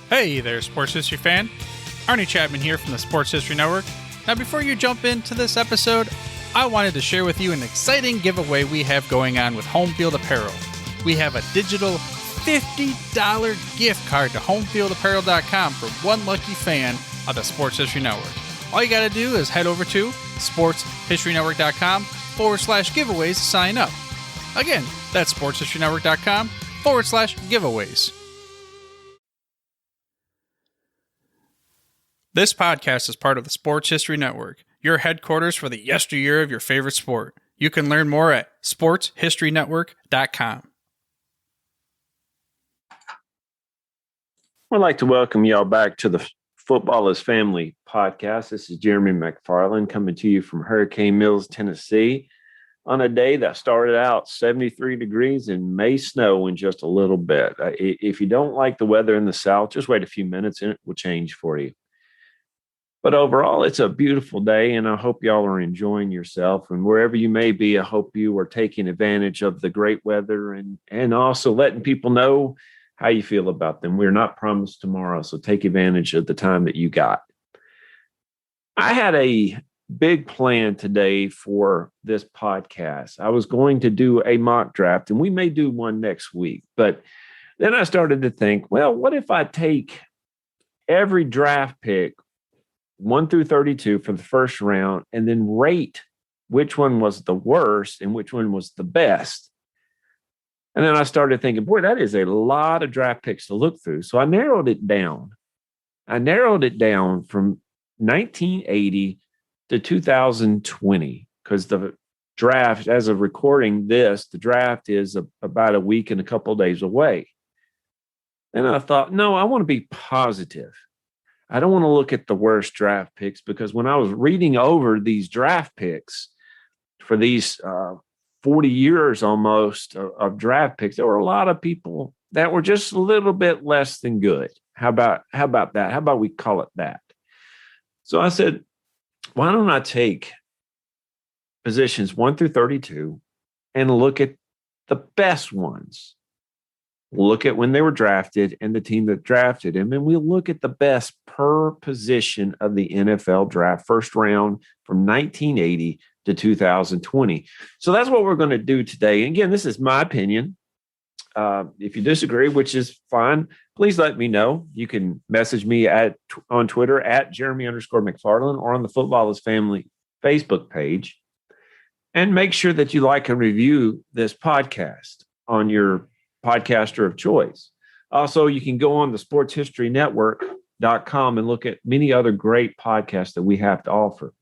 Hey there, sports history fan. Arnie Chapman here from the Sports History Network. Now, before you jump into this episode, I wanted to share with you an exciting giveaway we have going on with Home Field Apparel. We have a digital $50 gift card to homefieldapparel.com for one lucky fan of the Sports History Network. All you got to do is head over to sportshistorynetwork.com/giveaways to sign up. Again, that's sportshistorynetwork.com/giveaways. This podcast is part of the Sports History Network, your headquarters for the yesteryear of your favorite sport. You can learn more at sportshistorynetwork.com. I'd like to welcome y'all back to the Football is Family podcast. This is Jeremy McFarland coming to you from Hurricane Mills, Tennessee, on a day that started out 73 degrees and may snow in just a little bit. If you don't like the weather in the South, just wait a few minutes and it will change for you. But overall, it's a beautiful day, and I hope y'all are enjoying yourself. And wherever you may be, I hope you are taking advantage of the great weather and also letting people know how you feel about them. We're not promised tomorrow, so take advantage of the time that you got. I had a big plan today for this podcast. I was going to do a mock draft, and we may do one next week. But then I started to think, well, what if I take every draft pick 1 through 32 for the first round, and then rate which one was the worst and which one was the best. And then I started thinking, boy, that is a lot of draft picks to look through. So I narrowed it down. I narrowed it down from 1980 to 2020 because the draft, as of recording this, the draft is about a week and a couple of days away. And I thought, no, I want to be positive. I don't want to look at the worst draft picks because when I was reading over these draft picks for these 40 years almost of draft picks, there were a lot of people that were just a little bit less than good. How about that? How about we call it that? So I said, why don't I take positions 1 through 32 and look at the best ones? Look at when they were drafted and the team that drafted them, and we'll look at the best per position of the NFL draft, first round from 1980 to 2020. So that's what we're going to do today. And again, this is my opinion. If you disagree, which is fine, please let me know. You can message me on Twitter at Jeremy_McFarland or on the Football is Family Facebook page. And make sure that you like and review this podcast on your podcaster of choice. Also, you can go on the sportshistorynetwork.com and look at many other great podcasts that we have to offer.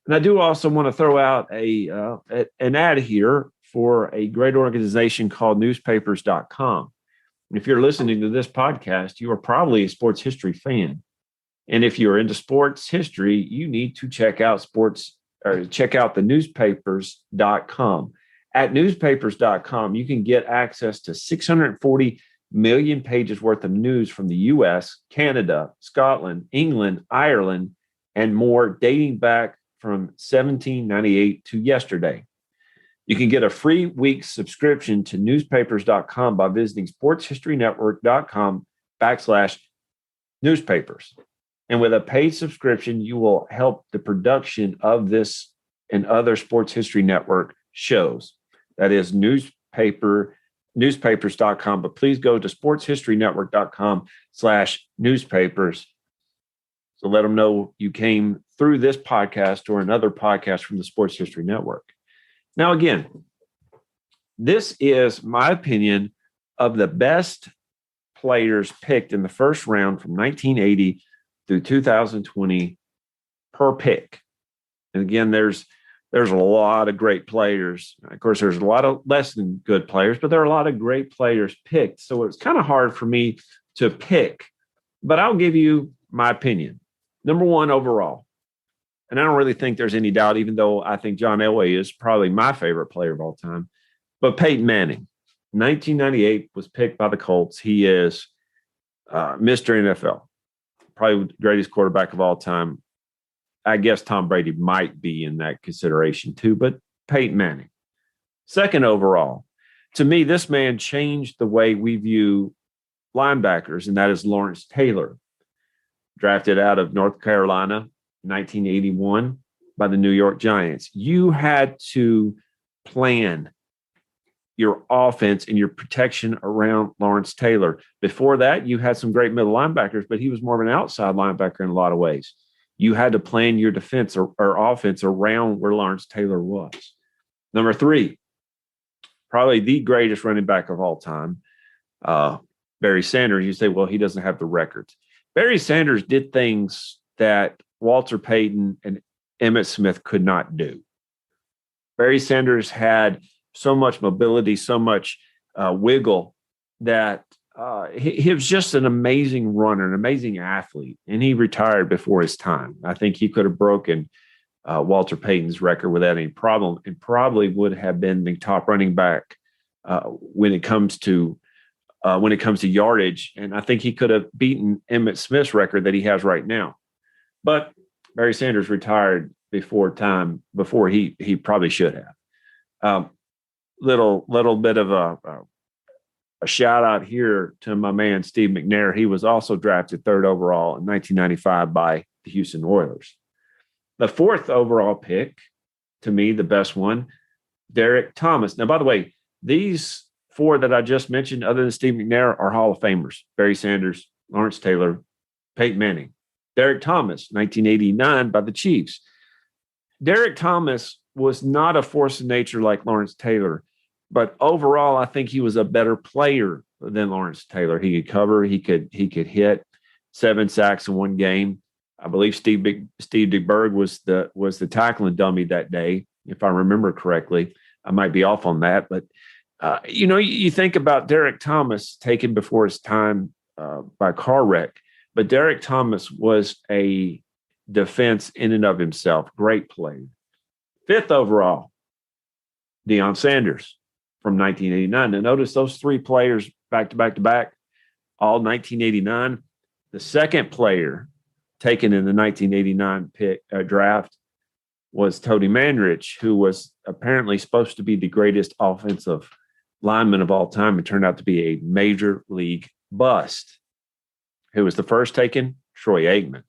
And I do also want to throw out an ad here for a great organization called newspapers.com. And if you're listening to this podcast, you are probably a sports history fan. And if you're into sports history, you need to check out the newspapers.com. At newspapers.com, you can get access to 640 million pages worth of news from the U.S., Canada, Scotland, England, Ireland, and more, dating back from 1798 to yesterday. You can get a free week subscription to newspapers.com by visiting sportshistorynetwork.com/newspapers. And with a paid subscription, you will help the production of this and other Sports History Network shows. That is newspapers.com. But please go to sportshistorynetwork.com/newspapers. So let them know you came through this podcast or another podcast from the Sports History Network. Now, again, this is my opinion of the best players picked in the first round from 1980 through 2020 per pick. And again, there's a lot of great players. Of course, there's a lot of less than good players, but there are a lot of great players picked. So it's kind of hard for me to pick, but I'll give you my opinion. Number one overall, and I don't really think there's any doubt, even though I think John Elway is probably my favorite player of all time, but Peyton Manning, 1998 was picked by the Colts. He is Mr. NFL, probably the greatest quarterback of all time. I guess Tom Brady might be in that consideration too, but Peyton Manning. Second overall, to me, this man changed the way we view linebackers, and that is Lawrence Taylor, drafted out of North Carolina, 1981, by the New York Giants. You had to plan your offense and your protection around Lawrence Taylor. Before that, you had some great middle linebackers, but he was more of an outside linebacker in a lot of ways. You had to plan your defense or offense around where Lawrence Taylor was. Number 3, probably the greatest running back of all time, Barry Sanders. You say, well, he doesn't have the records. Barry Sanders did things that Walter Payton and Emmitt Smith could not do. Barry Sanders had so much mobility, so much wiggle that he was just an amazing runner, an amazing athlete, and he retired before his time. I think he could have broken Walter Payton's record without any problem, and probably would have been the top running back when it comes to yardage. And I think he could have beaten Emmitt Smith's record that he has right now. But Barry Sanders retired before time, before he probably should have. Little bit of a shout out here to my man Steve McNair. He was also drafted 3rd overall in 1995 by the Houston Oilers. The 4th overall pick, to me, the best one, Derek Thomas. Now, by the way, these 4 that I just mentioned, other than Steve McNair, are Hall of Famers: Barry Sanders, Lawrence Taylor, Peyton Manning. Derek Thomas, 1989, by the Chiefs. Derek Thomas was not a force of nature like Lawrence Taylor, but overall, I think he was a better player than Lawrence Taylor. He could cover, he could hit. 7 sacks in one game. I believe Steve DeBerg was the tackling dummy that day, if I remember correctly. I might be off on that, but you think about Derek Thomas taken before his time by car wreck, but Derek Thomas was a defense in and of himself. Great player. 5th overall, Deion Sanders from 1989. Now notice those 3 players back to back, all 1989. The second player taken in the 1989 draft was Tony Manrich, who was apparently supposed to be the greatest offensive lineman of all time and turned out to be a major league bust. Who was the first taken? Troy Aikman.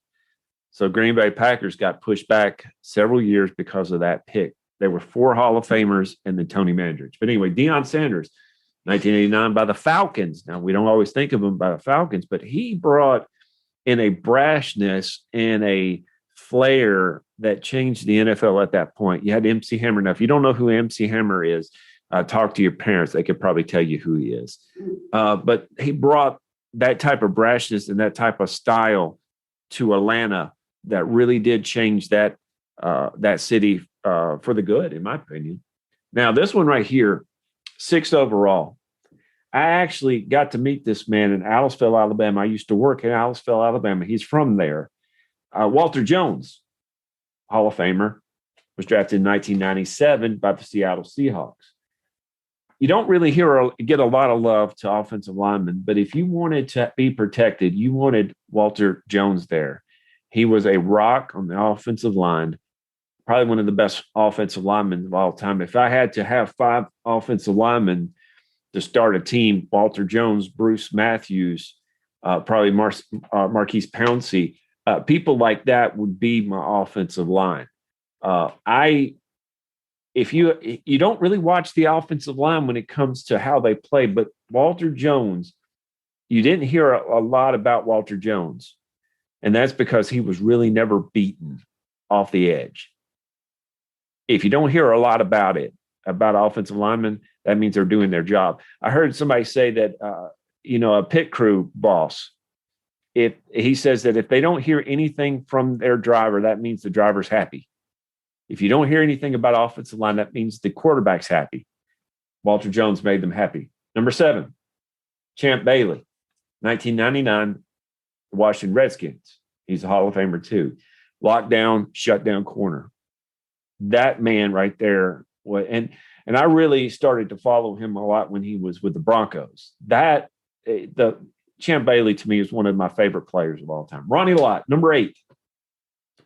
So Green Bay Packers got pushed back several years because of that pick. There were 4 Hall of Famers and then Tony Manrich. But anyway, Deion Sanders, 1989 by the Falcons. Now, we don't always think of him by the Falcons, but he brought in a brashness and a flair that changed the NFL at that point. You had MC Hammer. Now, if you don't know who MC Hammer is, talk to your parents. They could probably tell you who he is. But he brought that type of brashness and that type of style to Atlanta that really did change that city for the good, in my opinion. Now, this one right here, 6th overall. I actually got to meet this man in Aliceville, Alabama. I used to work in Aliceville, Alabama. He's from there. Walter Jones, Hall of Famer, was drafted in 1997 by the Seattle Seahawks. You don't really get a lot of love to offensive linemen, but if you wanted to be protected, you wanted Walter Jones there. He was a rock on the offensive line, probably one of the best offensive linemen of all time. If I had to have 5 offensive linemen to start a team, Walter Jones, Bruce Matthews, probably Marquise Pouncey, people like that would be my offensive line. If you don't really watch the offensive line when it comes to how they play, but Walter Jones, you didn't hear a lot about Walter Jones, and that's because he was really never beaten off the edge. If you don't hear a lot about offensive linemen, that means they're doing their job. I heard somebody say that, a pit crew boss, if he says that if they don't hear anything from their driver, that means the driver's happy. If you don't hear anything about offensive line, that means the quarterback's happy. Walter Jones made them happy. Number 7, Champ Bailey, 1999, the Washington Redskins. He's a Hall of Famer too. Lockdown, shutdown corner. That man right there. And I really started to follow him a lot when he was with the Broncos. The Champ Bailey to me is one of my favorite players of all time. Ronnie Lott, number 8.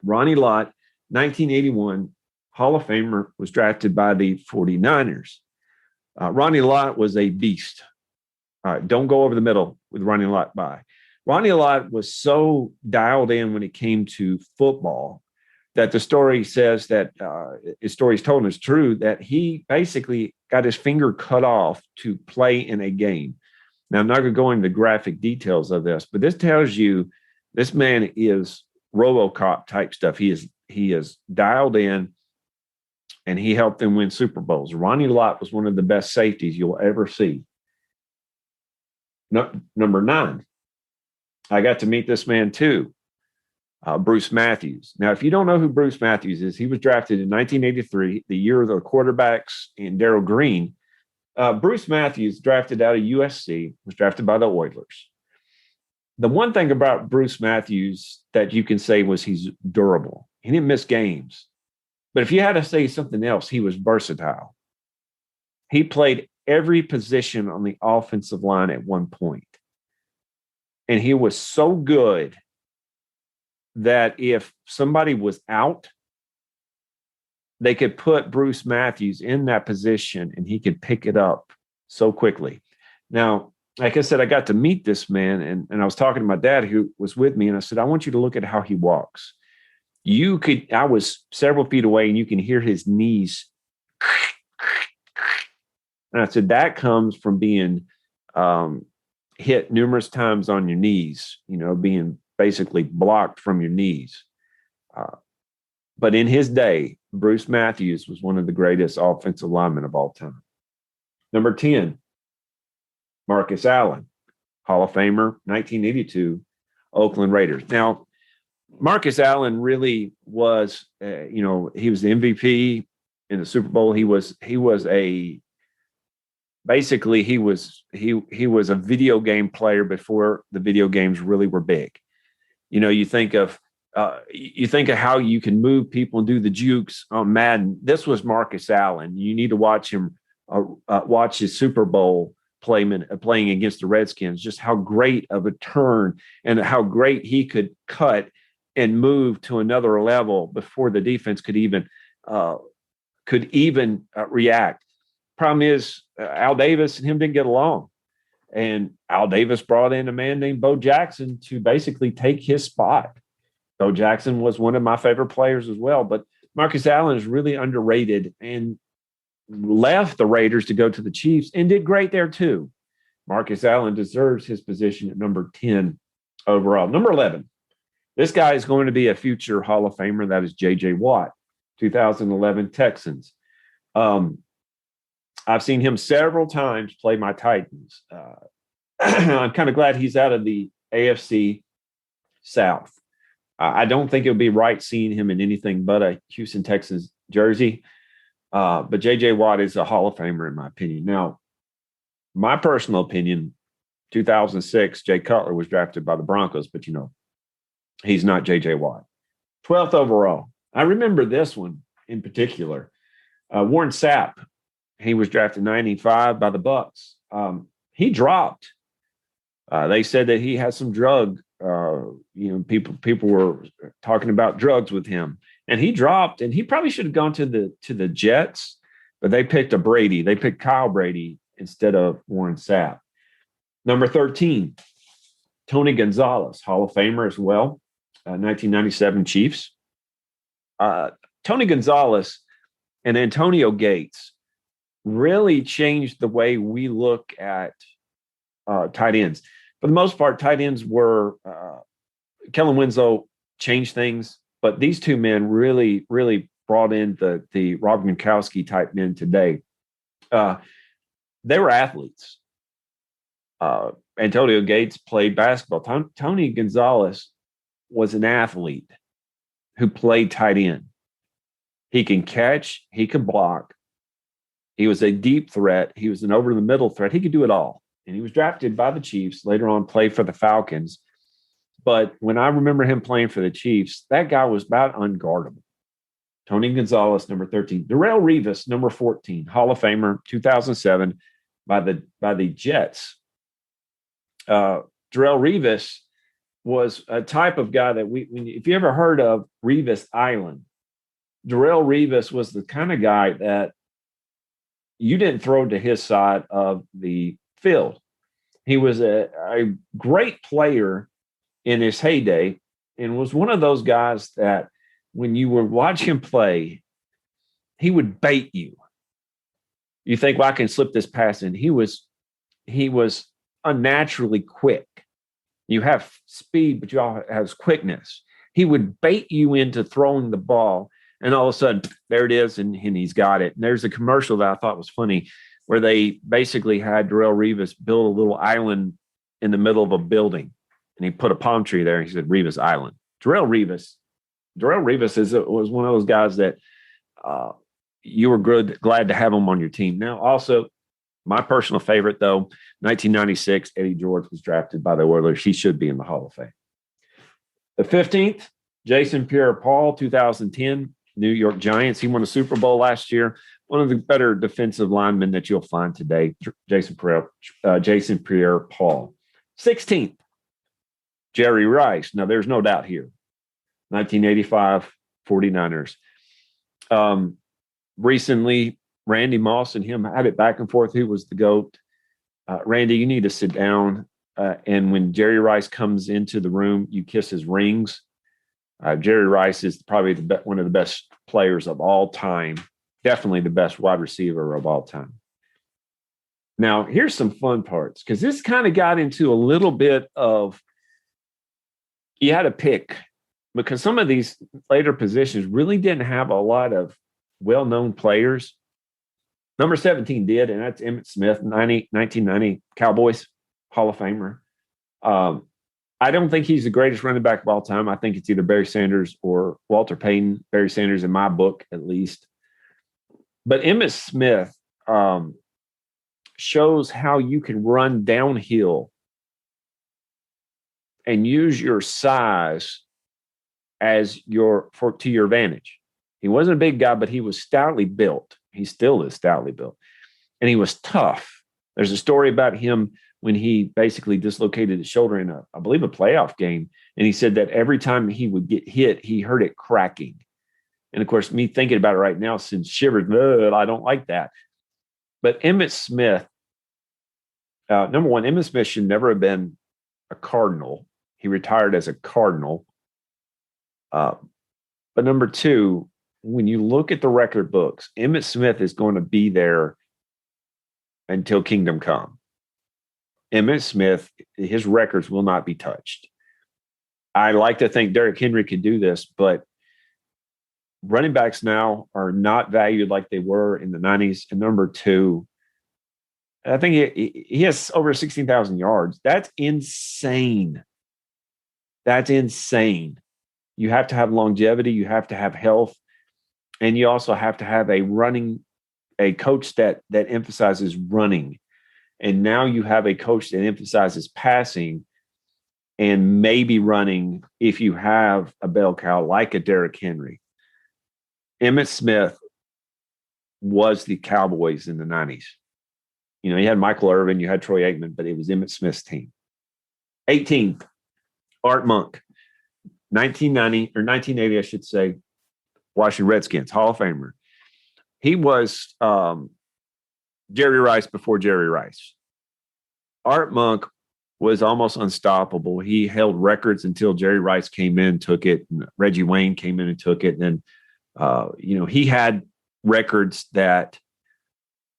Ronnie Lott, 1981, Hall of Famer, was drafted by the 49ers. Ronnie Lott was a beast. Don't go over the middle with Ronnie Lott by. Ronnie Lott was so dialed in when it came to football that the story says that his story is told and it's true that he basically got his finger cut off to play in a game. Now, I'm not going to go into the graphic details of this, but this tells you this man is RoboCop type stuff. He is dialed in, and he helped them win Super Bowls. Ronnie Lott was one of the best safeties you'll ever see. Number 9, I got to meet this man too, Bruce Matthews. Now, if you don't know who Bruce Matthews is, he was drafted in 1983, the year of the quarterbacks in Darrell Green. Bruce Matthews, drafted out of USC, was drafted by the Oilers. The one thing about Bruce Matthews that you can say was he's durable. He didn't miss games. But if you had to say something else, he was versatile. He played every position on the offensive line at one point. And he was so good that if somebody was out, they could put Bruce Matthews in that position and he could pick it up so quickly. Now, like I said, I got to meet this man, and I was talking to my dad who was with me, and I said, I want you to look at how he walks. I was several feet away, and you can hear his knees. And I said, that comes from being hit numerous times on your knees, being basically blocked from your knees. But in his day, Bruce Matthews was one of the greatest offensive linemen of all time. Number 10, Marcus Allen, Hall of Famer, 1982, Oakland Raiders. Now, Marcus Allen really was, he was the MVP in the Super Bowl. He was a video game player before the video games really were big. You think of how you can move people and do the jukes on Madden. This was Marcus Allen. You need to watch him, watch his Super Bowl playing against the Redskins, just how great of a turn and how great he could cut and move to another level before the defense could even react. Problem is, Al Davis and him didn't get along. And Al Davis brought in a man named Bo Jackson to basically take his spot. Bo Jackson was one of my favorite players as well, but Marcus Allen is really underrated and left the Raiders to go to the Chiefs and did great there too. Marcus Allen deserves his position at number 10 overall. Number 11, this guy is going to be a future Hall of Famer. That is J.J. Watt, 2011 Texans. I've seen him several times play my Titans. I'm kind of glad he's out of the AFC South. I don't think it would be right seeing him in anything but a Houston Texans jersey. But J.J. Watt is a Hall of Famer, in my opinion. Now, my personal opinion, 2006, Jay Cutler was drafted by the Broncos, but, he's not J.J. Watt. 12th overall. I remember this one in particular. Warren Sapp, he was drafted 95 by the Bucs. He dropped. They said that he had some drug. People were talking about drugs with him, and he dropped. And he probably should have gone to the Jets, but they picked a Brady. They picked Kyle Brady instead of Warren Sapp. Number 13, Tony Gonzalez, Hall of Famer as well, 1997 Chiefs. Tony Gonzalez and Antonio Gates really changed the way we look at tight ends. For the most part, tight ends were Kellen Winslow changed things, but these two men really, really brought in the Rob Gronkowski type men today. They were athletes. Antonio Gates played basketball. Tony Gonzalez was an athlete who played tight end. He can catch, he can block. He was a deep threat. He was an over-the-middle threat. He could do it all. And he was drafted by the Chiefs, later on played for the Falcons. But when I remember him playing for the Chiefs, that guy was about unguardable. Tony Gonzalez, number 13. Darrelle Revis, number 14, Hall of Famer, 2007 by the Jets. Darrelle Revis was a type of guy that if you ever heard of Revis Island, Darrelle Revis was the kind of guy that you didn't throw to his side of the field. He was a great player in his heyday and was one of those guys that when you were watching him play, he would bait you. You think, well, I can slip this pass in. He was unnaturally quick. You have speed, but you also have quickness. He would bait you into throwing the ball, and all of a sudden, there it is, and he's got it. And there's a commercial that I thought was funny where they basically had Darrelle Revis build a little island in the middle of a building, and he put a palm tree there, and he said, Revis Island. Darrelle Revis was one of those guys that you were glad to have him on your team. Now, also, my personal favorite, though, 1996, Eddie George was drafted by the Oilers. He should be in the Hall of Fame. The 15th, Jason Pierre-Paul, 2010, New York Giants. He won a Super Bowl last year. One of the better defensive linemen that you'll find today, Jason Pierre-Paul. 16th, Jerry Rice. Now, there's no doubt here. 1985, 49ers. Recently, Randy Moss and him had it back and forth. Who was the GOAT? Randy, you need to sit down. And when Jerry Rice comes into the room, you kiss his rings. Jerry Rice is probably one of the best players of all time. Definitely the best wide receiver of all time. Now, here's some fun parts, because this kind of got into a little bit of, you had to pick, because some of these later positions really didn't have a lot of well-known players. Number 17 did, and that's Emmitt Smith, 1990 Cowboys Hall of Famer. I don't think he's the greatest running back of all time. I think it's either Barry Sanders or Walter Payton. Barry Sanders in my book, at least. But Emmitt Smith shows how you can run downhill and use your size as to your advantage. He wasn't a big guy, but he was stoutly built. He still is stoutly built. And he was tough. There's a story about him when he basically dislocated his shoulder in I believe a playoff game. And he said that every time he would get hit, he heard it cracking. And of course, me thinking about it right now, since shivered, I don't like that. But Emmitt Smith, number one, Emmitt Smith should never have been a Cardinal. He retired as a Cardinal. But number two, when you look at the record books, Emmitt Smith is going to be there until kingdom come. Emmitt Smith, his records will not be touched. I like to think Derrick Henry could do this, but running backs now are not valued like they were in the 90s. And number two, I think he has over 16,000 yards. That's insane. That's insane. You have to have longevity. You have to have health. And you also have to have a coach that emphasizes running. And now you have a coach that emphasizes passing and maybe running if you have a bell cow like a Derrick Henry. Emmitt Smith was the Cowboys in the 90s. You know, you had Michael Irvin, you had Troy Aikman, but it was Emmitt Smith's team. 18th, Art Monk. 1980, I should say, Washington Redskins, Hall of Famer. He was Jerry Rice before Jerry Rice. Art Monk was almost unstoppable. He held records until Jerry Rice came in, took it, and Reggie Wayne came in and took it. And then, he had records that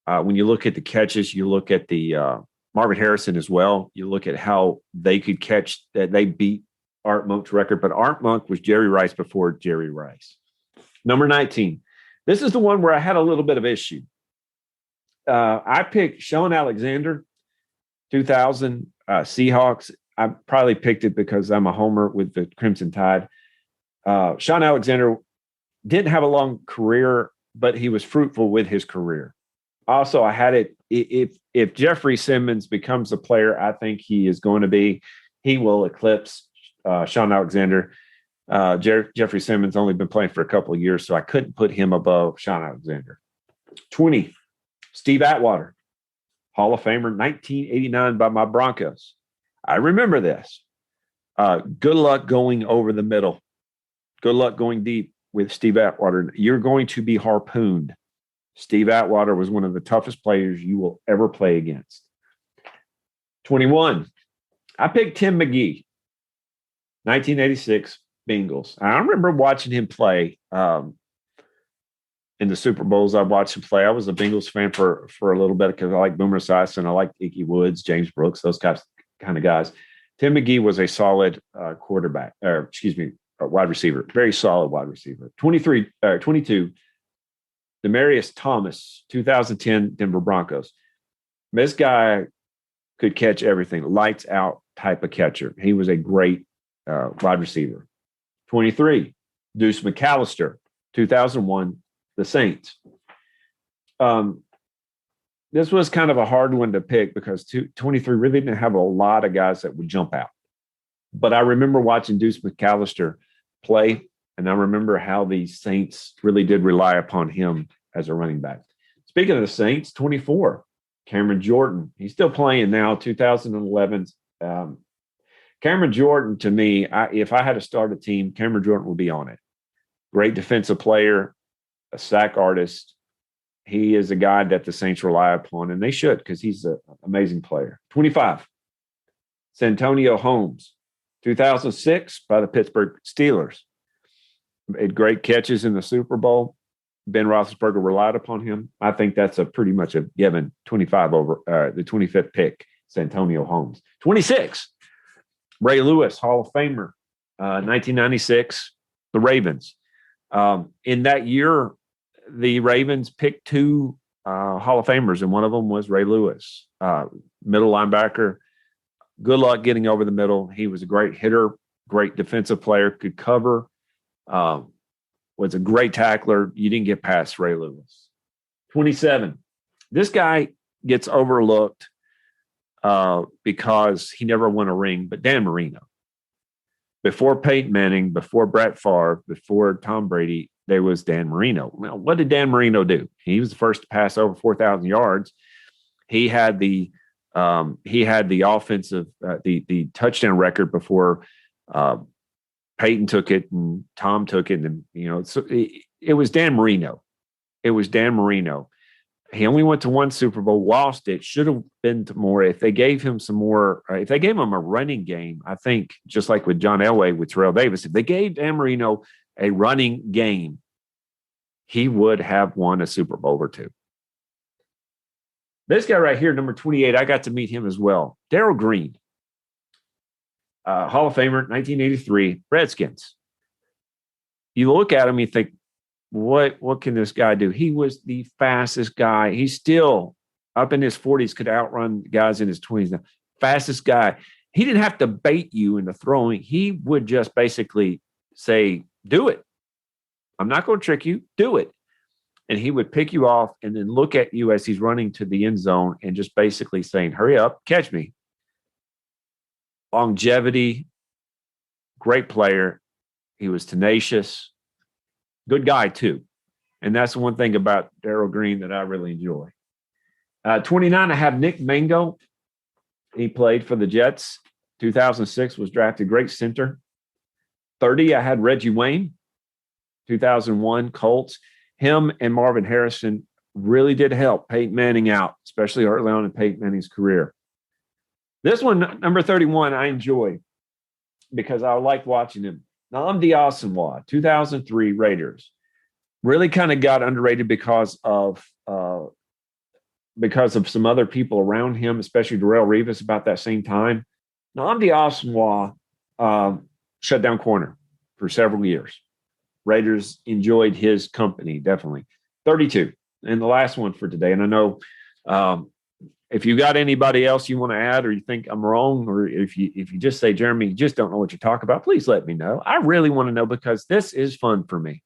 when you look at the catches, you look at the Marvin Harrison as well. You look at how they could catch that. They beat Art Monk's record, but Art Monk was Jerry Rice before Jerry Rice. Number 19. This is the one where I had a little bit of issue. I picked Sean Alexander, 2000 Seahawks. I probably picked it because I'm a homer with the Crimson Tide. Sean Alexander didn't have a long career, but he was fruitful with his career. Also, I had it. If Jeffrey Simmons becomes the player I think he is going to be, he will eclipse Sean Alexander. Jeffrey Simmons only been playing for a couple of years, so I couldn't put him above Sean Alexander. 20, Steve Atwater, Hall of Famer, 1989 by my Broncos. I remember this. Good luck going over the middle. Good luck going deep with Steve Atwater. You're going to be harpooned. Steve Atwater was one of the toughest players you will ever play against. 21. I picked Tim McGee, 1986 Bengals. I remember watching him play in the Super Bowls. I watched him play. I was a Bengals fan for a little bit because I like Boomer Esiason. I like Ickey Woods, James Brooks, those kind of guys. Tim McGee was a solid wide receiver, very solid wide receiver. 22, Demaryius Thomas, 2010 Denver Broncos. This guy could catch everything, lights out type of catcher. He was a great wide receiver. 23, Deuce McAllister, 2001, the Saints. This was kind of a hard one to pick because 23 really didn't have a lot of guys that would jump out. But I remember watching Deuce McAllister play, and I remember how the Saints really did rely upon him as a running back. Speaking of the Saints, 24, Cameron Jordan. He's still playing now, 2011. Cameron Jordan, to me, if I had to start a team, Cameron Jordan would be on it. Great defensive player, a sack artist. He is a guy that the Saints rely upon, and they should because he's an amazing player. 25, Santonio Holmes, 2006 by the Pittsburgh Steelers. Made great catches in the Super Bowl. Ben Roethlisberger relied upon him. I think that's pretty much a given 25 over the 25th pick, Santonio Holmes. 26, Ray Lewis, Hall of Famer, 1996, the Ravens. In that year, the Ravens picked two Hall of Famers, and one of them was Ray Lewis, middle linebacker. Good luck getting over the middle. He was a great hitter, great defensive player, could cover, was a great tackler. You didn't get past Ray Lewis. 27. This guy gets overlooked because he never won a ring, but Dan Marino. Before Peyton Manning, before Brett Favre, before Tom Brady, there was Dan Marino. Now, what did Dan Marino do? He was the first to pass over 4,000 yards. He had the offensive the touchdown record before Peyton took it and Tom took it, and so it was Dan Marino. It was Dan Marino. He only went to one Super Bowl, lost it. Should have been to more. If they gave him some more, if they gave him a running game, I think just like with John Elway with Terrell Davis, if they gave Dan Marino a running game, he would have won a Super Bowl or two. This guy right here, number 28, I got to meet him as well. Darrell Green, Hall of Famer, 1983, Redskins. You look at him, you think, what can this guy do? He was the fastest guy. He's still up in his 40s, could outrun guys in his 20s now. Fastest guy. He didn't have to bait you into throwing. He would just basically say, do it. I'm not going to trick you. Do it. And he would pick you off and then look at you as he's running to the end zone and just basically saying, hurry up, catch me. Longevity, great player. He was tenacious, good guy too. And that's the one thing about Darrell Green that I really enjoy. 29, I have Nick Mango. He played for the Jets. 2006 was drafted, great center. 30, I had Reggie Wayne. 2001 Colts. Him and Marvin Harrison really did help Peyton Manning out, especially early on in Peyton Manning's career. This one, number 31, I enjoy because I like watching him. Nnamdi Asomugha, 2003 Raiders. Really kind of got underrated because of some other people around him, especially Darrelle Revis about that same time. Nnamdi Asomugha shut down corner for several years. Raiders enjoyed his company, definitely. 32, and the last one for today. And I know if you got anybody else you want to add, or you think I'm wrong, or if you just say, Jeremy, you just don't know what you're talking about, please let me know. I really want to know because this is fun for me.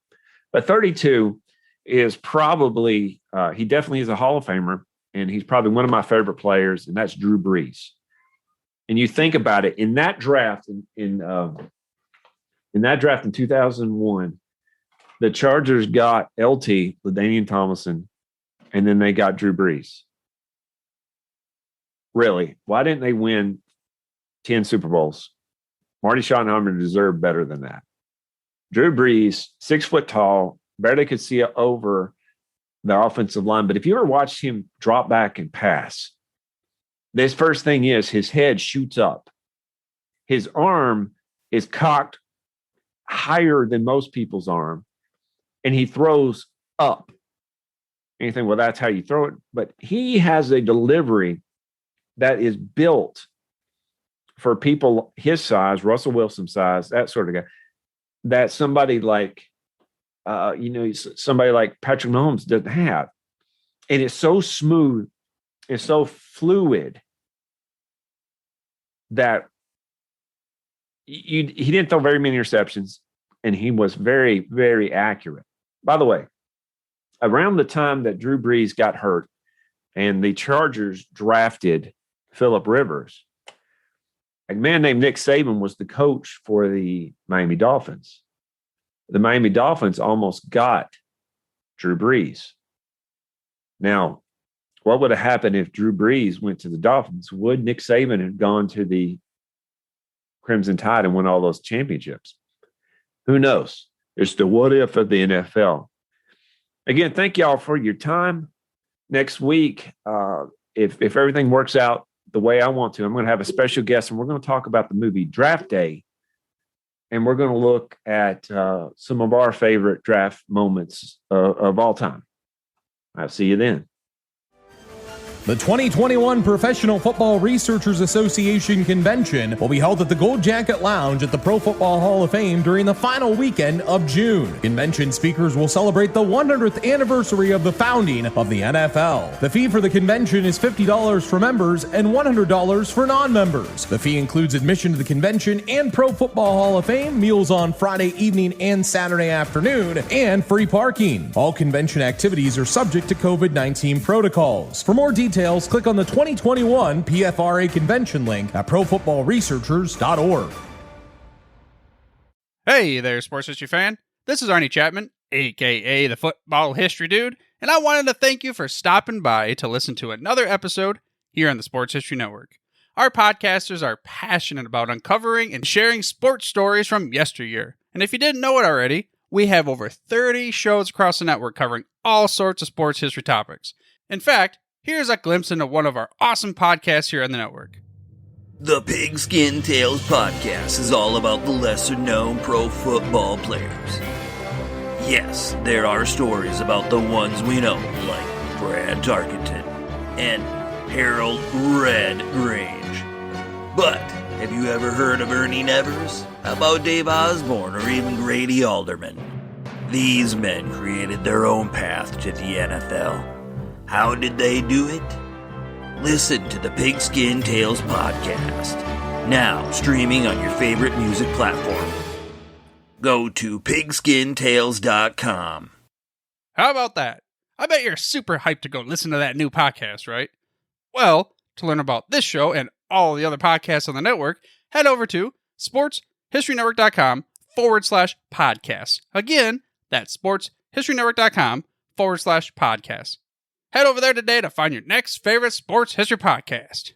But 32 is probably he definitely is a Hall of Famer, and he's probably one of my favorite players, and that's Drew Brees. And you think about it, in that draft in 2001. The Chargers got LT, LaDainian Tomlinson, and then they got Drew Brees. Really, why didn't they win 10 Super Bowls? Marty Schottenheimer deserved better than that. Drew Brees, 6 foot tall, barely could see over the offensive line. But if you ever watched him drop back and pass, This first thing is his head shoots up. His arm is cocked higher than most people's arm, and he throws up. And you think, well, that's how you throw it. But he has a delivery that is built for people his size, Russell Wilson size, that sort of guy, that somebody like, somebody like Patrick Mahomes doesn't have. And it's so smooth, it's so fluid that he didn't throw very many interceptions, and he was very, very accurate. By the way, around the time that Drew Brees got hurt and the Chargers drafted Phillip Rivers, a man named Nick Saban was the coach for the Miami Dolphins. The Miami Dolphins almost got Drew Brees. Now, what would have happened if Drew Brees went to the Dolphins? Would Nick Saban have gone to the Crimson Tide and won all those championships? Who knows? It's the what if of the NFL. Again, thank y'all for your time. Next week, if everything works out the way I want to, I'm going to have a special guest, and we're going to talk about the movie Draft Day, and we're going to look at some of our favorite draft moments of all time. I'll see you then. The 2021 Professional Football Researchers Association Convention will be held at the Gold Jacket Lounge at the Pro Football Hall of Fame during the final weekend of June. Convention speakers will celebrate the 100th anniversary of the founding of the NFL. The fee for the convention is $50 for members and $100 for non-members. The fee includes admission to the convention and Pro Football Hall of Fame, meals on Friday evening and Saturday afternoon, and free parking. All convention activities are subject to COVID-19 protocols. For more details, click on the 2021 PFRA convention link at profootballresearchers.org. Hey there, sports history fan. This is Arnie Chapman, aka the Football History Dude, and I wanted to thank you for stopping by to listen to another episode here on the Sports History Network. Our podcasters are passionate about uncovering and sharing sports stories from yesteryear. And if you didn't know it already, we have over 30 shows across the network covering all sorts of sports history topics. In fact, here's a glimpse into one of our awesome podcasts here on the network. The Pigskin Tales podcast is all about the lesser-known pro football players. Yes, there are stories about the ones we know, like Brad Tarkenton and Harold Red Grange. But have you ever heard of Ernie Nevers? How about Dave Osborne or even Grady Alderman? These men created their own path to the NFL. How did they do it? Listen to the Pigskin Tales podcast, now streaming on your favorite music platform. Go to pigskintales.com. How about that? I bet you're super hyped to go listen to that new podcast, right? Well, to learn about this show and all the other podcasts on the network, head over to sportshistorynetwork.com/podcast. Again, that's sportshistorynetwork.com/podcast. Head over there today to find your next favorite sports history podcast.